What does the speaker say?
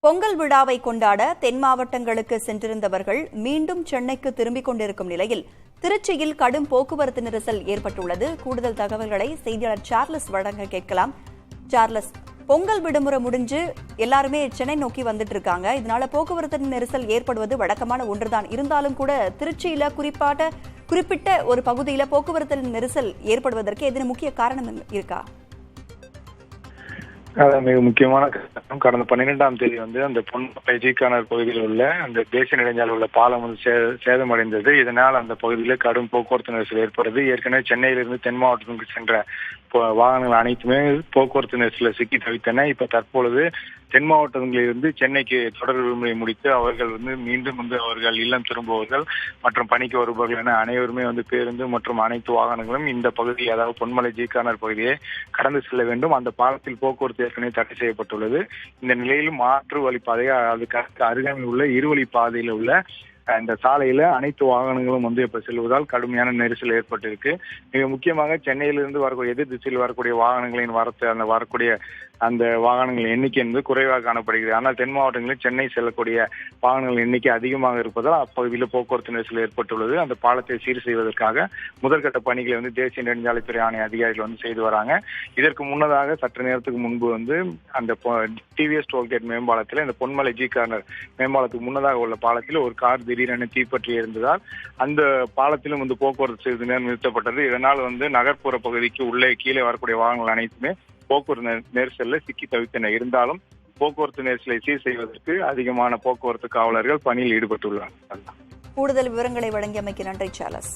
பொங்கல் விழாவை கொண்டாட தென் மாவட்டங்களுக்கு சென்றிருந்தவர்கள் மீண்டும் சென்னைக்கு திரும்பிக் கொண்டிருக்கும் நிலையில் திருச்சியில் கடும் போக்குவரத்து நெரிசல் ஏற்பட்டுள்ளது. கூடுதல் தகவல்களை செய்தியாளர் சார்லஸ் வழங்க கேட்கலாம். சார்லஸ், பொங்கல் விடுமுறை முடிஞ்சு எல்லாருமே சென்னை நோக்கி வந்துட்டு இருக்காங்க. இதனால போக்குவரத்து நெரிசல் ஏற்படுவது வழக்கமான ஒன்றுதான். இருந்தாலும் கூட திருச்சியில குறிப்பிட்ட ஒரு பகுதியில போக்குவரத்து நெரிசல் ஏற்படுவதற்கு எதுவும் முக்கிய காரணம் இருக்கா? மிக முக்கியமான காரணம், கடந்த 12ஆம் தேதி அந்த பொன்மலை ஜிகானர் பகுதியில் உள்ள அந்த தேசிய நெடுஞ்சாலை உள்ள பாலம் சேதமடைந்தது. இதனால் அந்த பகுதியில் கடும் போக்குவரத்து நெரிசல் ஏற்படுது. ஏற்கனவே சென்னையிலிருந்து தென் மாவட்டத்துக்கு சென்ற வாகனங்கள் அனைத்துமே போக்குவரத்து நெரிசலில் சிக்கி தவித்தன. இப்ப தற்பொழுது தென் மாவட்டங்களிலிருந்து சென்னைக்கு தொடர் விடுமுறை முடித்து அவர்கள் மீண்டும் அவர்கள் இல்லம் திரும்புவர்கள் மற்றும் பணிக்கு வருபவர்கள் என அனைவருமே பேருந்து மற்றும் அனைத்து வாகனங்களும் இந்த பகுதி, அதாவது பொன்மலை ஜிகானர் பகுதியை கடந்து செல்ல வேண்டும். அந்த பாலத்தில் போக்குவரத்து ஏற்கனவே தடை செய்யப்பட்டுள்ளது. இந்த நிலையில் மாற்று வழிப்பாதை, அதுக்கு அருகாமையில் உள்ள இருவழி பாதையில் உள்ள இந்த சாலையில அனைத்து வாகனங்களும் இப்ப செல்வதால் கடுமையான நெரிசல் ஏற்பட்டிருக்கு. மிக முக்கியமாக சென்னையிலிருந்து வரக்கூடிய எதிர் திசையில் வரக்கூடிய வாகனங்களின் வரக்கூடிய அந்த வாகனங்களின் எண்ணிக்கை குறைவாக காணப்படுகிறது. ஆனால் தென் மாவட்டங்களில் சென்னை செல்லக்கூடிய வாகனங்கள் எண்ணிக்கை அதிகமாக இருப்பதால் அப்பகுதியில் போக்குவரத்து நெரிசல் ஏற்பட்டுள்ளது. அந்த பாலத்தை சீர் செய்வதற்காக முதற்கட்ட பணிகளை தேசிய நெடுஞ்சாலைத்துறை ஆணைய அதிகாரிகள் செய்து வராங்க. இதற்கு முன்னதாக சற்று நேரத்துக்கு முன்பு அந்த டிவிஎஸ் டோல்கேட் மேம்பாலத்தில் இந்த பொன்மலை ஜிகானர் மேம்பாலத்துக்கு முன்னதாக உள்ள பாலத்தில் ஒரு கார் திடீரென தீப்பற்றி இருந்ததால் அந்த பாலத்திலும் போக்குவரத்து சிறிது நேரம் நிறுத்தப்பட்டது. இதனால் நகர்ப்புற பகுதிக்கு உள்ளே கீழே வரக்கூடிய வாகனங்கள் அனைத்துமே போக்குவரத்து நெரிசல்ல சிக்கி தவித்தன. இருந்தாலும் போக்குவரத்து நெரிசலை சீர் செய்வதற்கு அதிகமான போக்குவரத்து காவலர்கள் பணியில் ஈடுபட்டுள்ளார்கள். கூடுதல் விவரங்களை வழங்கியமைக்கு நன்றி சார்லஸ்.